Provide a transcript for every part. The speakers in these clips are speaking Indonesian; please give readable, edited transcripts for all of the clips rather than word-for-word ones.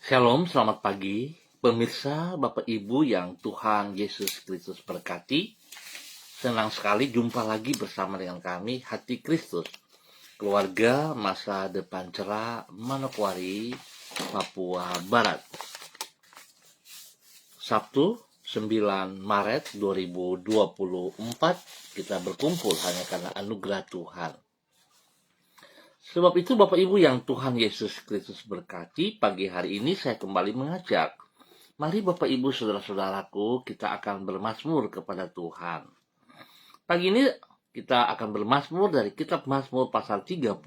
Shalom, selamat pagi, pemirsa, Bapak Ibu yang Tuhan Yesus Kristus berkati. Senang sekali jumpa lagi bersama dengan kami, Hati Kristus, keluarga masa depan cerah, Manokwari, Papua Barat. Sabtu 9 Maret 2024, kita berkumpul hanya karena anugerah Tuhan. Sebab itu Bapak Ibu yang Tuhan Yesus Kristus berkati, pagi hari ini saya kembali mengajak. Mari Bapak Ibu saudara-saudaraku, kita akan bermazmur kepada Tuhan. Pagi ini kita akan bermazmur dari kitab Mazmur pasal 30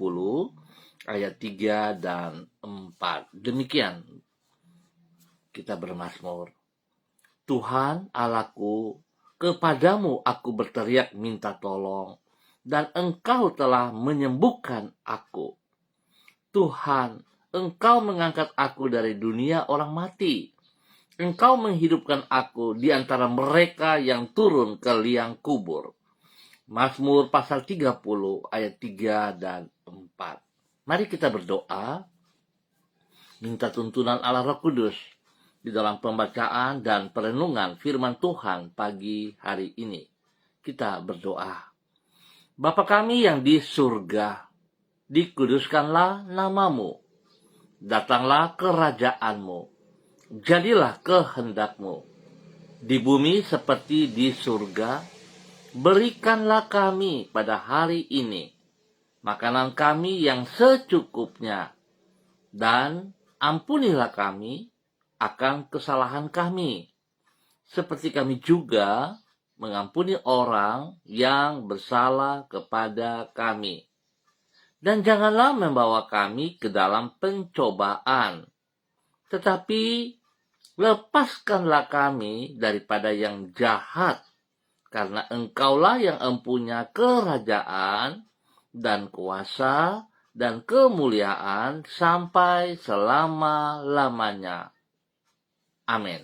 ayat 3 dan 4. Demikian kita bermazmur. Tuhan Allahku, kepadamu aku berteriak minta tolong, dan Engkau telah menyembuhkan aku. Tuhan, Engkau mengangkat aku dari dunia orang mati. Engkau menghidupkan aku di antara mereka yang turun ke liang kubur. Mazmur pasal 30 ayat 3 dan 4. Mari kita berdoa, minta tuntunan Allah Roh Kudus di dalam pembacaan dan perenungan firman Tuhan pagi hari ini. Kita berdoa. Bapa kami yang di surga, dikuduskanlah namamu. Datanglah kerajaanmu. Jadilah kehendakmu di bumi seperti di surga. Berikanlah kami pada hari ini makanan kami yang secukupnya, dan ampunilah kami akan kesalahan kami, seperti kami juga mengampuni orang yang bersalah kepada kami. Dan janganlah membawa kami ke dalam pencobaan, tetapi lepaskanlah kami daripada yang jahat, karena Engkaulah yang empunya kerajaan dan kuasa dan kemuliaan sampai selama-lamanya. Amin.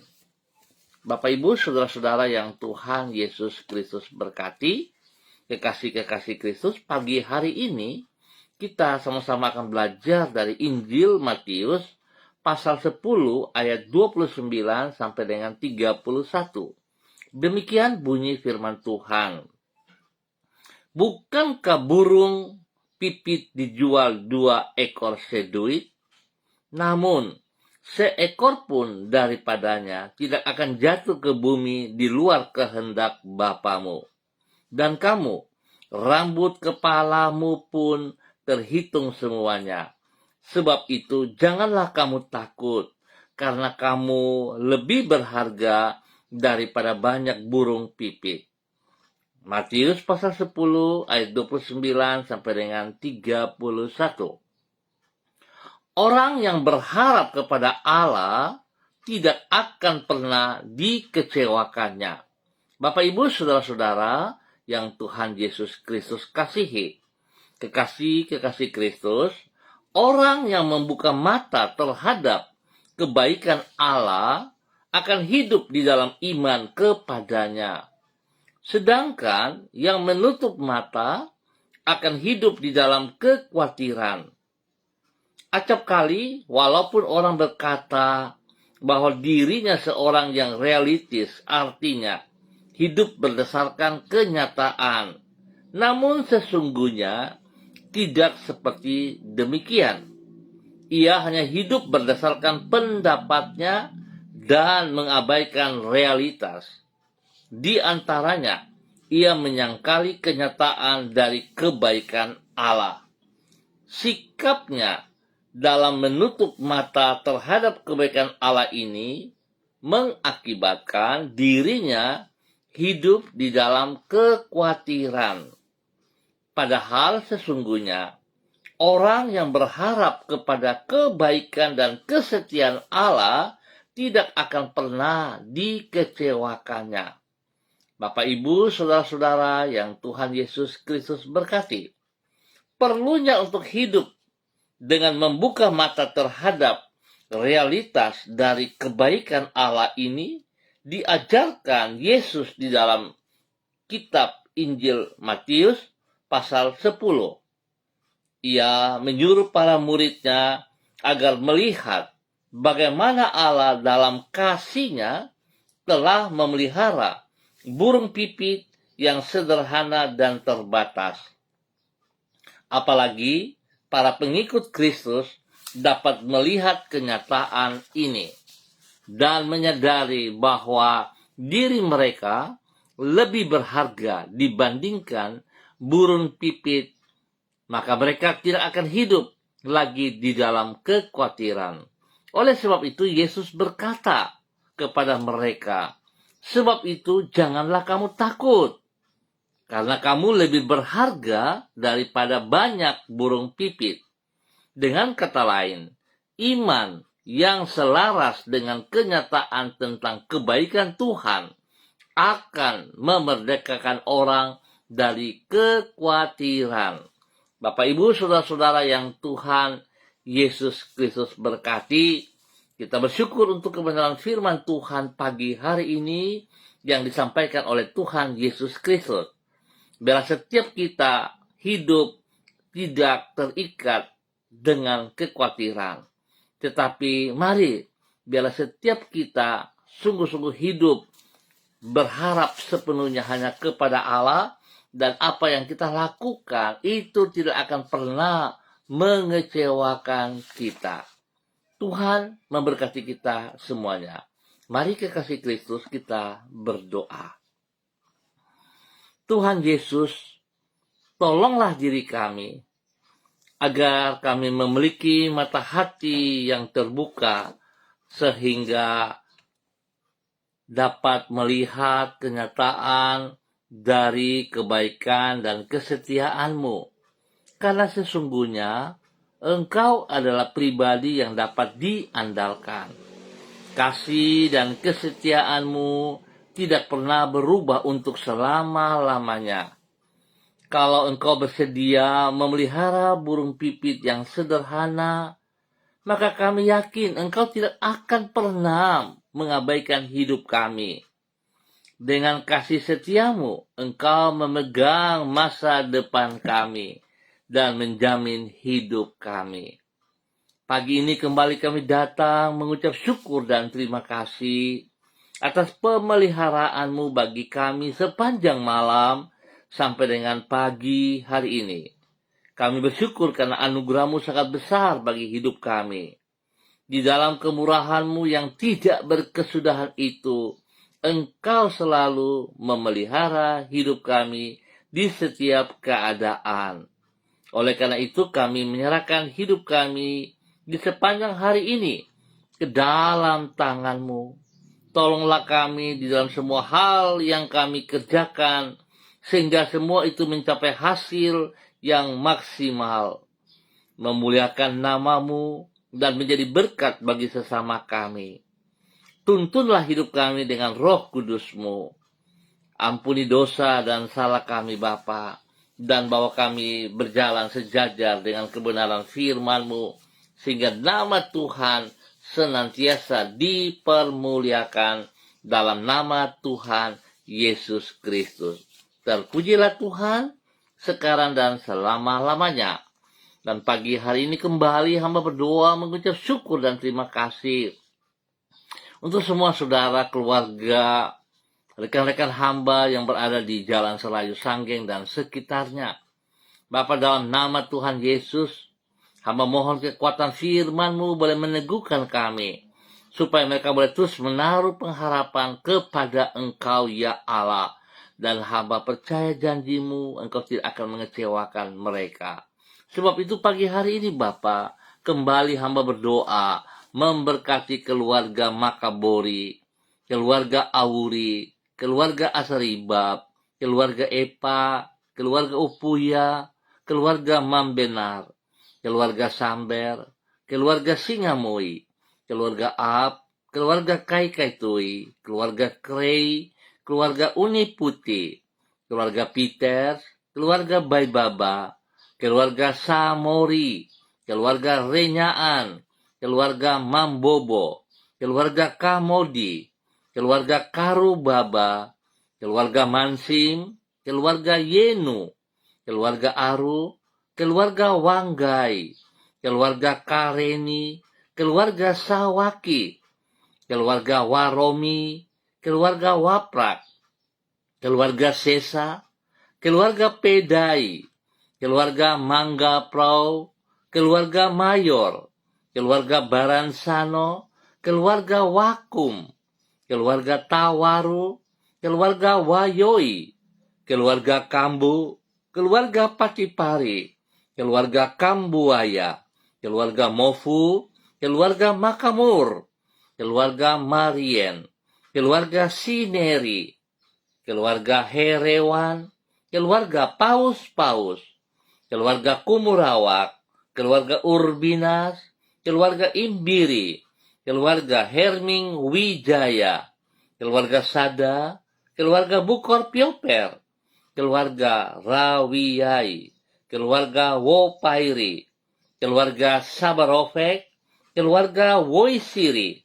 Bapak Ibu, saudara-saudara yang Tuhan Yesus Kristus berkati, kekasih-kekasih Kristus, pagi hari ini kita sama-sama akan belajar dari Injil Matius pasal 10 ayat 29 sampai dengan 31. Demikian bunyi firman Tuhan. Bukankah burung pipit dijual 2 ekor seduit? Namun seekor pun daripadanya tidak akan jatuh ke bumi di luar kehendak Bapamu. Dan kamu, rambut kepalamu pun terhitung semuanya. Sebab itu janganlah kamu takut, karena kamu lebih berharga daripada banyak burung pipit. Matius pasal 10 ayat 29 sampai dengan 31. Orang yang berharap kepada Allah tidak akan pernah dikecewakannya. Bapak Ibu saudara-saudara yang Tuhan Yesus Kristus kasihi, kekasih-kekasih Kristus, orang yang membuka mata terhadap kebaikan Allah akan hidup di dalam iman kepadanya. Sedangkan yang menutup mata akan hidup di dalam kekhawatiran. Acap kali, walaupun orang berkata bahwa dirinya seorang yang realistis, artinya hidup berdasarkan kenyataan, namun sesungguhnya tidak seperti demikian. Ia hanya hidup berdasarkan pendapatnya dan mengabaikan realitas. Di antaranya, ia menyangkali kenyataan dari kebaikan Allah. Sikapnya dalam menutup mata terhadap kebaikan Allah ini mengakibatkan dirinya hidup di dalam kekhawatiran. Padahal sesungguhnya orang yang berharap kepada kebaikan dan kesetiaan Allah tidak akan pernah dikecewakannya. Bapak Ibu saudara-saudara yang Tuhan Yesus Kristus berkati, perlunya untuk hidup dengan membuka mata terhadap realitas dari kebaikan Allah ini diajarkan Yesus di dalam kitab Injil Matius pasal 10. Ia menyuruh para muridnya agar melihat bagaimana Allah dalam kasih-Nya telah memelihara burung pipit yang sederhana dan terbatas. Apalagi para pengikut Kristus dapat melihat kenyataan ini dan menyadari bahwa diri mereka lebih berharga dibandingkan burung pipit, maka mereka tidak akan hidup lagi di dalam kekhawatiran. Oleh sebab itu Yesus berkata kepada mereka, sebab itu janganlah kamu takut, karena kamu lebih berharga daripada banyak burung pipit. Dengan kata lain, iman yang selaras dengan kenyataan tentang kebaikan Tuhan akan memerdekakan orang dari kekhawatiran. Bapak, Ibu, saudara-saudara yang Tuhan Yesus Kristus berkati, kita bersyukur untuk kebenaran firman Tuhan pagi hari ini yang disampaikan oleh Tuhan Yesus Kristus. Biarlah setiap kita hidup tidak terikat dengan kekhawatiran. Tetapi mari, biarlah setiap kita sungguh-sungguh hidup berharap sepenuhnya hanya kepada Allah, dan apa yang kita lakukan itu tidak akan pernah mengecewakan kita. Tuhan memberkati kita semuanya. Mari kekasih Kristus kita berdoa. Tuhan Yesus, tolonglah diri kami agar kami memiliki mata hati yang terbuka sehingga dapat melihat kenyataan dari kebaikan dan kesetiaan-Mu. Karena sesungguhnya Engkau adalah pribadi yang dapat diandalkan. Kasih dan kesetiaan-Mu tidak pernah berubah untuk selama-lamanya. Kalau Engkau bersedia memelihara burung pipit yang sederhana, maka kami yakin Engkau tidak akan pernah mengabaikan hidup kami. Dengan kasih setiamu, Engkau memegang masa depan kami dan menjamin hidup kami. Pagi ini kembali kami datang mengucap syukur dan terima kasih atas pemeliharaanmu bagi kami sepanjang malam sampai dengan pagi hari ini. Kami bersyukur karena anugerah-Mu sangat besar bagi hidup kami. Di dalam kemurahan-Mu yang tidak berkesudahan itu, Engkau selalu memelihara hidup kami di setiap keadaan. Oleh karena itu kami menyerahkan hidup kami di sepanjang hari ini ke dalam tangan-Mu. Tolonglah kami di dalam semua hal yang kami kerjakan, sehingga semua itu mencapai hasil yang maksimal, memuliakan nama-Mu, dan menjadi berkat bagi sesama kami. Tuntunlah hidup kami dengan Roh Kudus-Mu. Ampuni dosa dan salah kami Bapa, dan bawa kami berjalan sejajar dengan kebenaran firman-Mu, sehingga nama Tuhan senantiasa dipermuliakan dalam nama Tuhan Yesus Kristus. Terpujilah Tuhan sekarang dan selama-lamanya. Dan pagi hari ini kembali hamba berdoa mengucap syukur dan terima kasih untuk semua saudara, keluarga, rekan-rekan hamba yang berada di Jalan Selayu Sanggeng dan sekitarnya. Bapa, dalam nama Tuhan Yesus, hamba mohon kekuatan firman-Mu boleh meneguhkan kami, supaya mereka boleh terus menaruh pengharapan kepada Engkau ya Allah. Dan hamba percaya janji-Mu, Engkau tidak akan mengecewakan mereka. Sebab itu pagi hari ini Bapa, kembali hamba berdoa, memberkati keluarga Makabori, keluarga Auri, keluarga Asaribab, keluarga Epa, keluarga Upuya, keluarga Mambenar, keluarga Samber, keluarga Singamoi, keluarga Ab, keluarga Kai Kaitui, keluarga Krei, keluarga Uni Putih, keluarga Peter, keluarga Baibaba, keluarga Samori, keluarga Renyaan, keluarga Mambobo, keluarga Kamodi, keluarga Karubaba, keluarga Mansim, keluarga Yenu, keluarga Aru, keluarga Wanggai, keluarga Kareni, keluarga Sawaki, keluarga Waromi, keluarga Waprak, keluarga Sesa, keluarga Pedai, keluarga Mangga Prau, keluarga Mayor, keluarga Baransano, keluarga Wakum, keluarga Tawaru, keluarga Wayoi, keluarga Kambu, keluarga Patipari, keluarga Kambuaya, keluarga Mofu, keluarga Makamur, keluarga Marien, keluarga Sineri, keluarga Herewan, keluarga Paus-Paus, keluarga Kumurawak, keluarga Urbinas, keluarga Imbiri, keluarga Herming Wijaya, keluarga Sada, keluarga Bukor Pioper, keluarga Rawiyai, keluarga Wopairi, keluarga Sabarofek, keluarga Woisiri,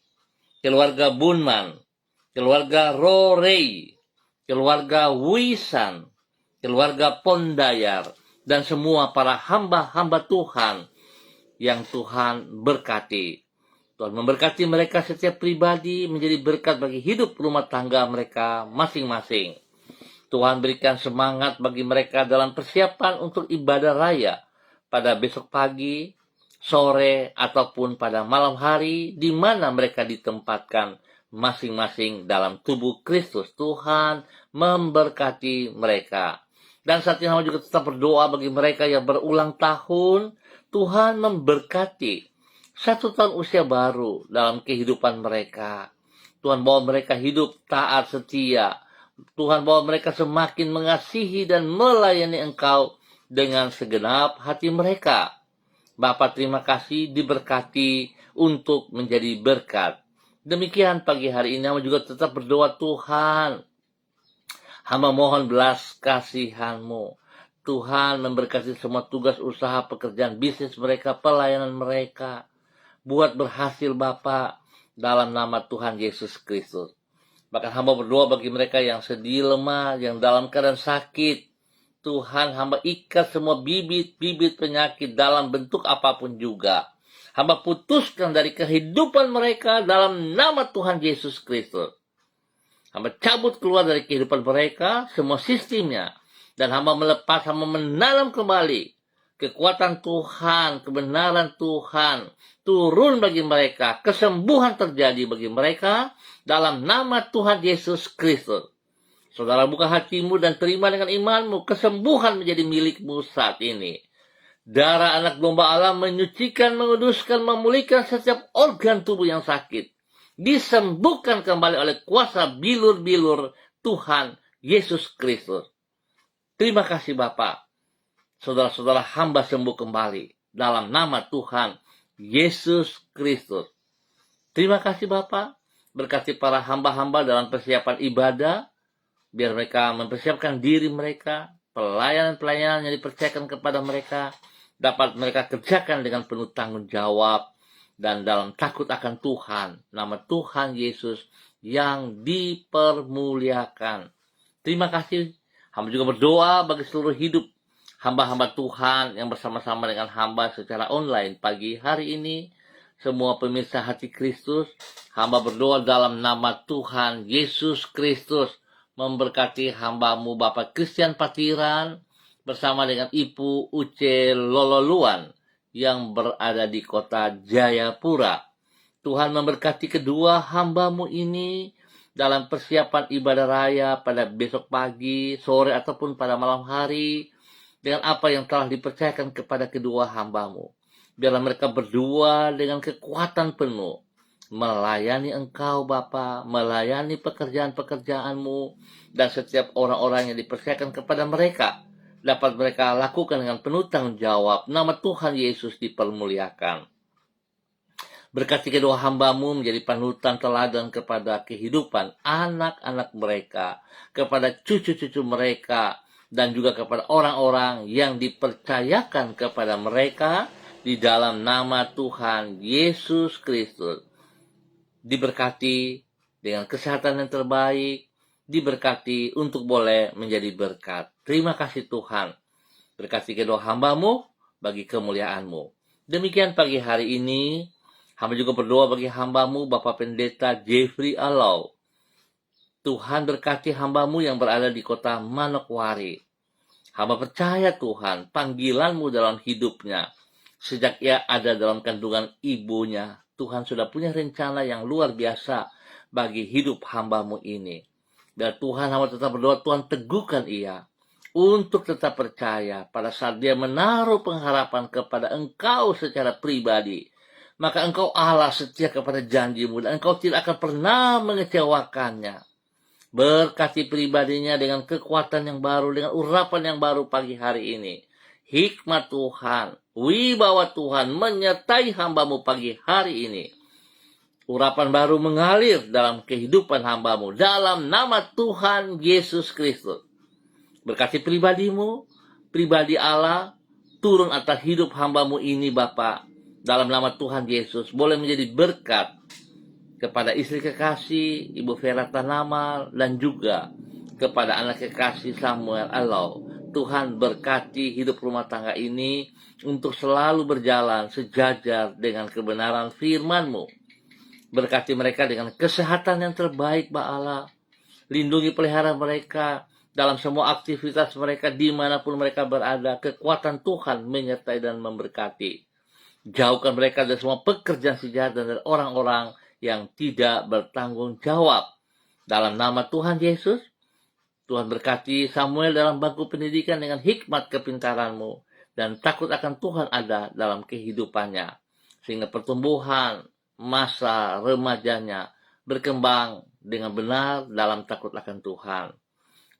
keluarga Bunman, keluarga Rorei, keluarga Wisan, keluarga Pondayar, dan semua para hamba-hamba Tuhan yang Tuhan berkati. Tuhan memberkati mereka setiap pribadi menjadi berkat bagi hidup rumah tangga mereka masing-masing. Tuhan berikan semangat bagi mereka dalam persiapan untuk ibadah raya pada besok pagi, sore, ataupun pada malam hari di mana mereka ditempatkan masing-masing dalam tubuh Kristus. Tuhan memberkati mereka. Dan saat ini juga tetap berdoa bagi mereka yang berulang tahun. Tuhan memberkati 1 tahun usia baru dalam kehidupan mereka. Tuhan bawa mereka hidup taat setia. Tuhan bawa mereka semakin mengasihi dan melayani Engkau dengan segenap hati mereka. Bapa, terima kasih diberkati untuk menjadi berkat. Demikian pagi hari ini hamba juga tetap berdoa, Tuhan, hamba mohon belas kasihan-Mu. Tuhan memberkati semua tugas usaha, pekerjaan, bisnis mereka, pelayanan mereka. Buat berhasil Bapa dalam nama Tuhan Yesus Kristus. Bahkan hamba berdoa bagi mereka yang sedih, lemah, yang dalam keadaan sakit. Tuhan, hamba ikat semua bibit-bibit penyakit dalam bentuk apapun juga. Hamba putuskan dari kehidupan mereka dalam nama Tuhan Yesus Kristus. Hamba cabut keluar dari kehidupan mereka, semua sistemnya. Dan hamba melepas, hamba menanam kembali kekuatan Tuhan, kebenaran Tuhan turun bagi mereka, kesembuhan terjadi bagi mereka dalam nama Tuhan Yesus Kristus. Saudara, buka hatimu dan terima dengan imanmu, kesembuhan menjadi milikmu saat ini. Darah anak domba Allah menyucikan, menguduskan, memulihkan setiap organ tubuh yang sakit. Disembuhkan kembali oleh kuasa bilur-bilur Tuhan Yesus Kristus. Terima kasih Bapak. Saudara-saudara hamba sembuh kembali dalam nama Tuhan Yesus Kristus. Terima kasih Bapak. Berkati para hamba-hamba dalam persiapan ibadah. Biar mereka mempersiapkan diri mereka. Pelayanan-pelayanan yang dipercayakan kepada mereka dapat mereka kerjakan dengan penuh tanggung jawab. Dan dalam takut akan Tuhan. Nama Tuhan Yesus yang dipermuliakan. Terima kasih. Hamba juga berdoa bagi seluruh hidup hamba-hamba Tuhan yang bersama-sama dengan hamba secara online pagi hari ini. Semua pemirsa hati Kristus, hamba berdoa dalam nama Tuhan Yesus Kristus memberkati hambamu Bapak Christian Patiran bersama dengan Ibu Uce Lololuan yang berada di kota Jayapura. Tuhan memberkati kedua hambamu ini dalam persiapan ibadah raya pada besok pagi, sore, ataupun pada malam hari, dengan apa yang telah dipercayakan kepada kedua hambamu. Biarlah mereka berdua dengan kekuatan penuh melayani Engkau Bapa, melayani pekerjaan-pekerjaanmu, dan setiap orang-orang yang dipercayakan kepada mereka dapat mereka lakukan dengan penuh tanggung jawab. Nama Tuhan Yesus dipermuliakan. Berkati kedua hambamu menjadi panutan teladan kepada kehidupan anak-anak mereka, kepada cucu-cucu mereka, dan juga kepada orang-orang yang dipercayakan kepada mereka di dalam nama Tuhan Yesus Kristus. Diberkati dengan kesehatan yang terbaik, diberkati untuk boleh menjadi berkat. Terima kasih Tuhan. Berkati kedua hambamu bagi kemuliaan-Mu. Demikian pagi hari ini, Hamba juga berdoa bagi hamba-Mu, Bapak Pendeta Jeffrey Alau. Tuhan berkati hamba-Mu yang berada di kota Manokwari. Hamba percaya Tuhan, panggilan-Mu dalam hidupnya. Sejak ia ada dalam kandungan ibunya, Tuhan sudah punya rencana yang luar biasa bagi hidup hamba-Mu ini. Dan Tuhan, hamba tetap berdoa, Tuhan teguhkan ia untuk tetap percaya pada saat dia menaruh pengharapan kepada Engkau secara pribadi. Maka Engkau Allah setia kepada janji-Mu dan Engkau tidak akan pernah mengecewakannya. Berkati pribadinya dengan kekuatan yang baru, dengan urapan yang baru pagi hari ini. Hikmat Tuhan, wibawa Tuhan menyertai hamba-Mu pagi hari ini. Urapan baru mengalir dalam kehidupan hamba-Mu dalam nama Tuhan Yesus Kristus. Berkati pribadi-Mu, pribadi Allah, turun atas hidup hamba-Mu ini Bapa. Dalam nama Tuhan Yesus, boleh menjadi berkat kepada istri kekasih, Ibu Vera Tanamal, dan juga kepada anak kekasih Samuel Alau. Tuhan berkati hidup rumah tangga ini untuk selalu berjalan sejajar dengan kebenaran firman-Mu. Berkati mereka dengan kesehatan yang terbaik, Ba Allah. Lindungi pelihara mereka dalam semua aktivitas mereka dimanapun mereka berada. Kekuatan Tuhan menyertai dan memberkati. Jauhkan mereka dari semua pekerjaan sejahat dan dari orang-orang yang tidak bertanggung jawab. Dalam nama Tuhan Yesus, Tuhan berkati Samuel dalam bangku pendidikan dengan hikmat kepintaran-Mu. Dan takut akan Tuhan ada dalam kehidupannya. Sehingga pertumbuhan masa remajanya berkembang dengan benar dalam takut akan Tuhan.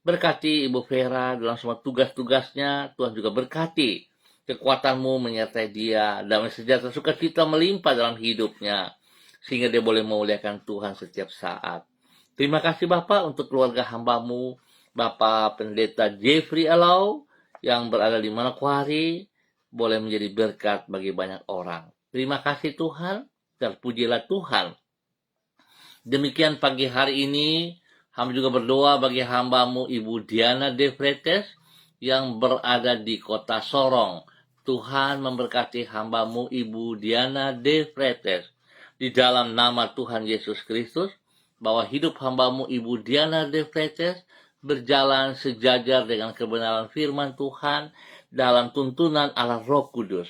Berkati Ibu Vera dalam semua tugas-tugasnya. Tuhan juga berkati kekuatan-Mu menyertai dia, damai sejahtera sukacita melimpah dalam hidupnya, sehingga dia boleh memuliakan Tuhan setiap saat. Terima kasih Bapak untuk keluarga hamba-Mu, Bapak Pendeta Jeffrey Alau, yang berada di Manokwari, boleh menjadi berkat bagi banyak orang. Terima kasih Tuhan, terpujilah Tuhan. Demikian pagi hari ini, hamba juga berdoa bagi hamba-Mu Ibu Diana De Fretes, yang berada di kota Sorong. Tuhan memberkati hamba-Mu Ibu Diana De Fretes. Di dalam nama Tuhan Yesus Kristus, bahwa hidup hamba-Mu Ibu Diana De Fretes berjalan sejajar dengan kebenaran firman Tuhan dalam tuntunan Allah Roh Kudus.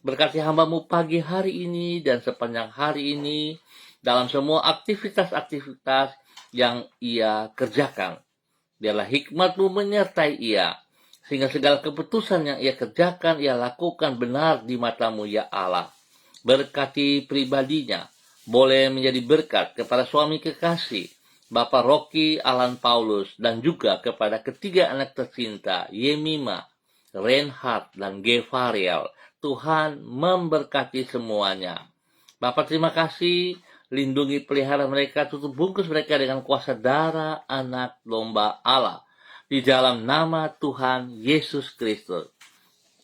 Berkati hamba-Mu pagi hari ini dan sepanjang hari ini dalam semua aktivitas-aktivitas yang ia kerjakan. Biarlah hikmat-Mu menyertai ia, sehingga segala keputusan yang ia kerjakan, ia lakukan benar di mata-Mu, ya Allah. Berkati pribadinya, boleh menjadi berkat kepada suami kekasih, Bapak Rocky Alan Paulus, dan juga kepada ketiga anak tercinta, Yemima, Reinhard, dan Gevariel. Tuhan memberkati semuanya. Bapak terima kasih, lindungi pelihara mereka, tutup bungkus mereka dengan kuasa darah anak domba Allah. Di dalam nama Tuhan Yesus Kristus.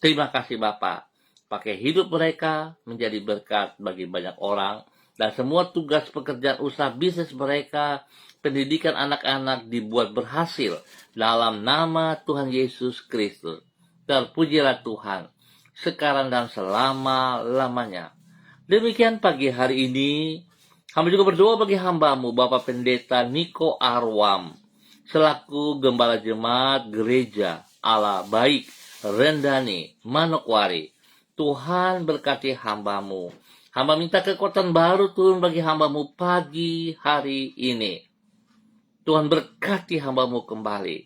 Terima kasih Bapak. Pakai hidup mereka menjadi berkat bagi banyak orang. Dan semua tugas pekerjaan usaha bisnis mereka, pendidikan anak-anak dibuat berhasil. Dalam nama Tuhan Yesus Kristus. Terpujilah Tuhan. Sekarang dan selama-lamanya. Demikian pagi hari ini. Hamba juga berdoa bagi hamba-Mu Bapak Pendeta Niko Arwam, selaku Gembala Jemaat Gereja Allah Baik Rendani Manokwari. Tuhan berkati hamba-Mu. Hamba minta kekuatan baru turun bagi hamba-Mu pagi hari ini. Tuhan berkati hamba-Mu kembali.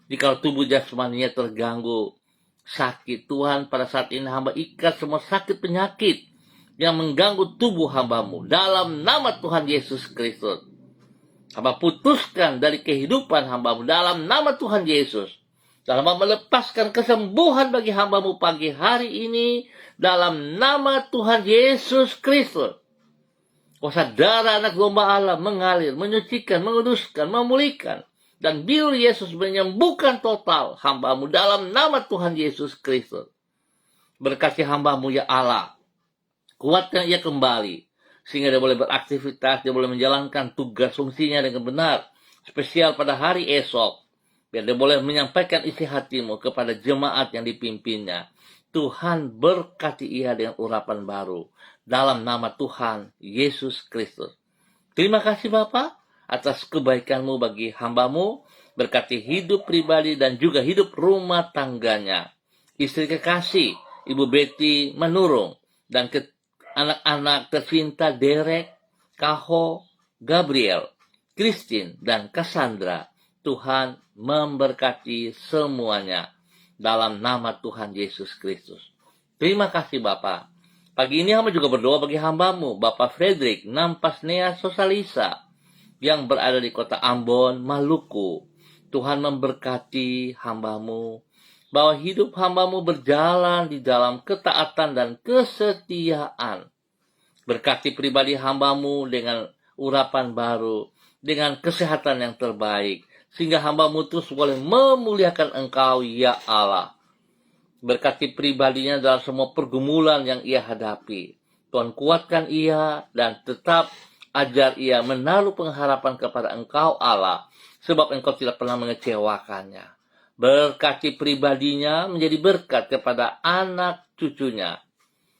Jika tubuh jasmaninya terganggu, sakit, Tuhan pada saat ini hamba ikat semua sakit penyakit yang mengganggu tubuh hamba-Mu. Dalam nama Tuhan Yesus Kristus. Hamba putuskan dari kehidupan hamba-Mu dalam nama Tuhan Yesus. Dan hamba melepaskan kesembuhan bagi hamba-Mu pagi hari ini dalam nama Tuhan Yesus Kristus. Kuasa darah anak domba Allah mengalir, menyucikan, menguduskan, memulihkan. Dan biur Yesus menyembuhkan total hamba-Mu dalam nama Tuhan Yesus Kristus. Berkati hamba-Mu ya Allah. Kuatkan ia kembali. Sehingga dia boleh beraktivitas, dia boleh menjalankan tugas fungsinya dengan benar. Spesial pada hari esok. Biar dia boleh menyampaikan isi hati-Mu kepada jemaat yang dipimpinnya. Tuhan berkati ia dengan urapan baru. Dalam nama Tuhan Yesus Kristus. Terima kasih Bapa atas kebaikan-Mu bagi hamba-Mu. Berkati hidup pribadi dan juga hidup rumah tangganya. Istri kekasih, Ibu Betty Menurung. Dan anak-anak tercinta Derek, Kaho, Gabriel, Christine, dan Cassandra. Tuhan memberkati semuanya dalam nama Tuhan Yesus Kristus. Terima kasih Bapak. Pagi ini hamba juga berdoa bagi hamba-Mu, Bapak Frederick Nampasnea Sosalisa, yang berada di kota Ambon, Maluku. Tuhan memberkati hamba-Mu, bahwa hidup hamba-Mu berjalan di dalam ketaatan dan kesetiaan. Berkati pribadi hamba-Mu dengan urapan baru, dengan kesehatan yang terbaik, sehingga hamba-Mu terus boleh memuliakan Engkau, ya Allah. Berkati pribadinya dalam semua pergumulan yang ia hadapi. Tuhan kuatkan ia dan tetap ajar ia menaruh pengharapan kepada Engkau, Allah, sebab Engkau tidak pernah mengecewakannya. Berkati pribadinya menjadi berkat kepada anak cucunya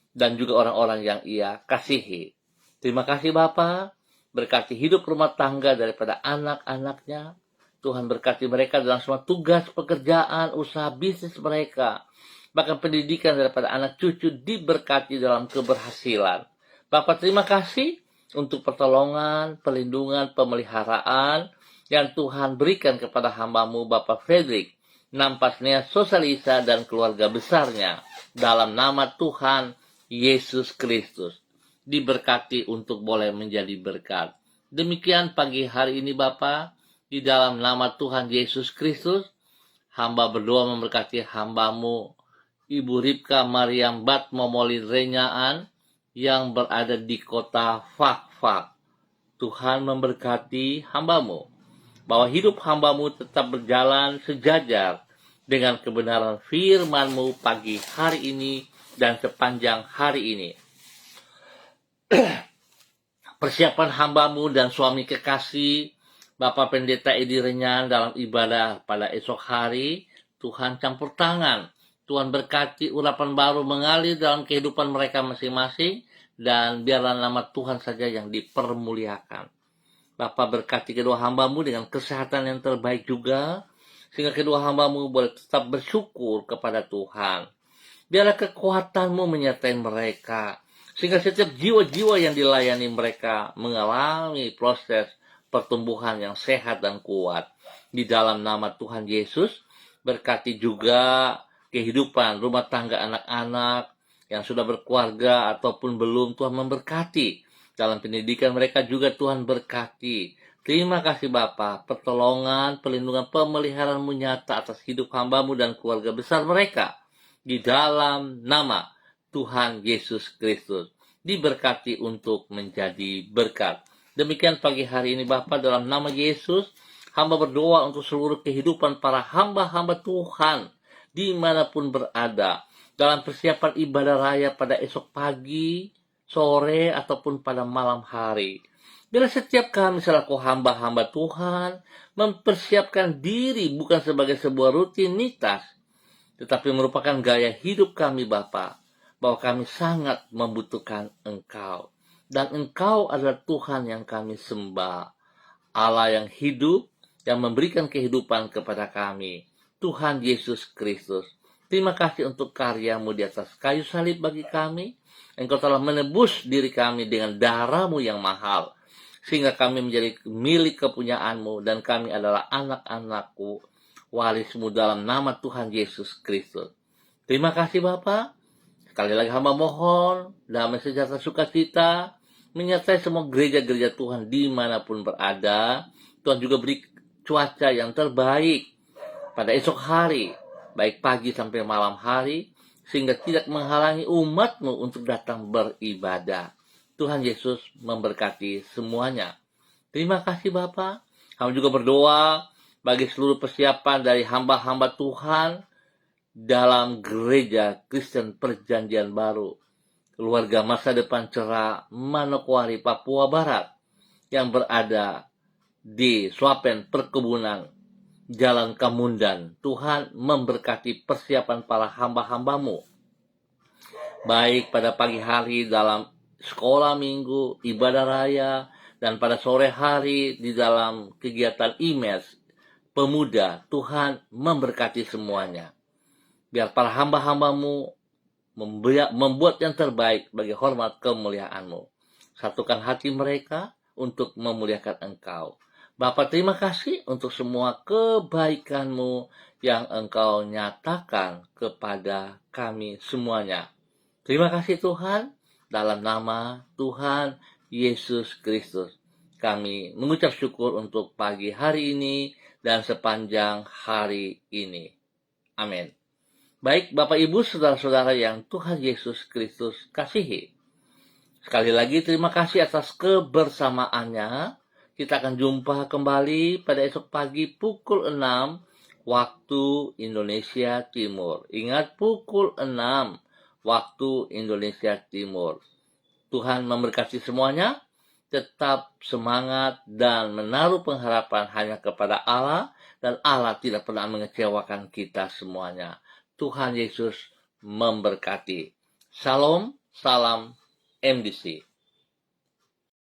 dan juga orang-orang yang ia kasihi. Terima kasih Bapa. Berkati hidup rumah tangga daripada anak-anaknya. Tuhan berkati mereka dalam semua tugas pekerjaan, usaha bisnis mereka. Bahkan pendidikan daripada anak cucu diberkati dalam keberhasilan. Bapak terima kasih untuk pertolongan, perlindungan, pemeliharaan yang Tuhan berikan kepada hamba-Mu Bapak Frederick Nampasnea Sosalisa dan keluarga besarnya. Dalam nama Tuhan Yesus Kristus. Diberkati untuk boleh menjadi berkat. Demikian pagi hari ini Bapak. Di dalam nama Tuhan Yesus Kristus. Hamba berdoa memberkati hamba-Mu Ibu Ripka Mariam Bat Momolin Renyaan yang berada di kota Fakfak. Tuhan memberkati hamba-Mu, bahwa hidup hamba-Mu tetap berjalan sejajar dengan kebenaran firman-Mu pagi hari ini dan sepanjang hari ini. Persiapan hamba-Mu dan suami kekasih Bapak Pendeta Edi Renyan dalam ibadah pada esok hari, Tuhan campur tangan. Tuhan berkati urapan baru mengalir dalam kehidupan mereka masing-masing, dan biarlah nama Tuhan saja yang dipermuliakan. Bapak berkati kedua hamba-Mu dengan kesehatan yang terbaik juga, sehingga kedua hamba-Mu boleh tetap bersyukur kepada Tuhan. Biarlah kekuatan-Mu menyertai mereka, sehingga setiap jiwa-jiwa yang dilayani mereka mengalami proses pertumbuhan yang sehat dan kuat. Di dalam nama Tuhan Yesus, berkati juga kehidupan rumah tangga anak-anak yang sudah berkeluarga ataupun belum. Tuhan memberkati. Dalam pendidikan mereka juga Tuhan berkati. Terima kasih Bapa, pertolongan, perlindungan, pemeliharaan-Mu nyata atas hidup hamba-Mu dan keluarga besar mereka. Di dalam nama Tuhan Yesus Kristus. Diberkati untuk menjadi berkat. Demikian pagi hari ini Bapa, dalam nama Yesus, hamba berdoa untuk seluruh kehidupan para hamba-hamba Tuhan dimanapun berada, dalam persiapan ibadah raya pada esok pagi, sore, ataupun pada malam hari. Bila setiap kami selaku hamba-hamba Tuhan mempersiapkan diri bukan sebagai sebuah rutinitas, tetapi merupakan gaya hidup kami Bapa, bahwa kami sangat membutuhkan Engkau. Dan Engkau adalah Tuhan yang kami sembah. Allah yang hidup, yang memberikan kehidupan kepada kami. Tuhan Yesus Kristus. Terima kasih untuk karya-Mu di atas kayu salib bagi kami. Engkau telah menebus diri kami dengan darah-Mu yang mahal. Sehingga kami menjadi milik kepunyaan-Mu. Dan kami adalah anak-anak-Mu, waris-Mu dalam nama Tuhan Yesus Kristus. Terima kasih Bapa. Sekali lagi hamba mohon, damai sejahtera sukacita menyertai semua gereja-gereja Tuhan dimanapun berada. Tuhan juga beri cuaca yang terbaik pada esok hari, baik pagi sampai malam hari, sehingga tidak menghalangi umat-Mu untuk datang beribadah. Tuhan Yesus memberkati semuanya. Terima kasih Bapa. Kami juga berdoa bagi seluruh persiapan dari hamba-hamba Tuhan dalam gereja Kristen Perjanjian Baru, keluarga masa depan cerah Manokwari, Papua Barat, yang berada di Swapen Perkebunan, Jalan Kamundan. Tuhan memberkati persiapan para hamba-hamba-Mu baik pada pagi hari dalam sekolah minggu, ibadah raya, dan pada sore hari di dalam kegiatan IMES, pemuda. Tuhan memberkati semuanya. Biar para hamba-hambamu membuat yang terbaik bagi hormat kemuliaan-Mu. Satukan hati mereka untuk memuliakan Engkau. Bapa, terima kasih untuk semua kebaikan-Mu yang Engkau nyatakan kepada kami semuanya. Terima kasih Tuhan, dalam nama Tuhan Yesus Kristus. Kami mengucap syukur untuk pagi hari ini dan sepanjang hari ini. Amin. Baik Bapak Ibu Saudara-saudara yang Tuhan Yesus Kristus kasihi. Sekali lagi terima kasih atas kebersamaannya. Kita akan jumpa kembali pada esok pagi pukul 6 waktu Indonesia Timur. Ingat, pukul 6 waktu Indonesia Timur. Tuhan memberkati semuanya. Tetap semangat dan menaruh pengharapan hanya kepada Allah. Dan Allah tidak pernah mengecewakan kita semuanya. Tuhan Yesus memberkati. Shalom, salam MDC.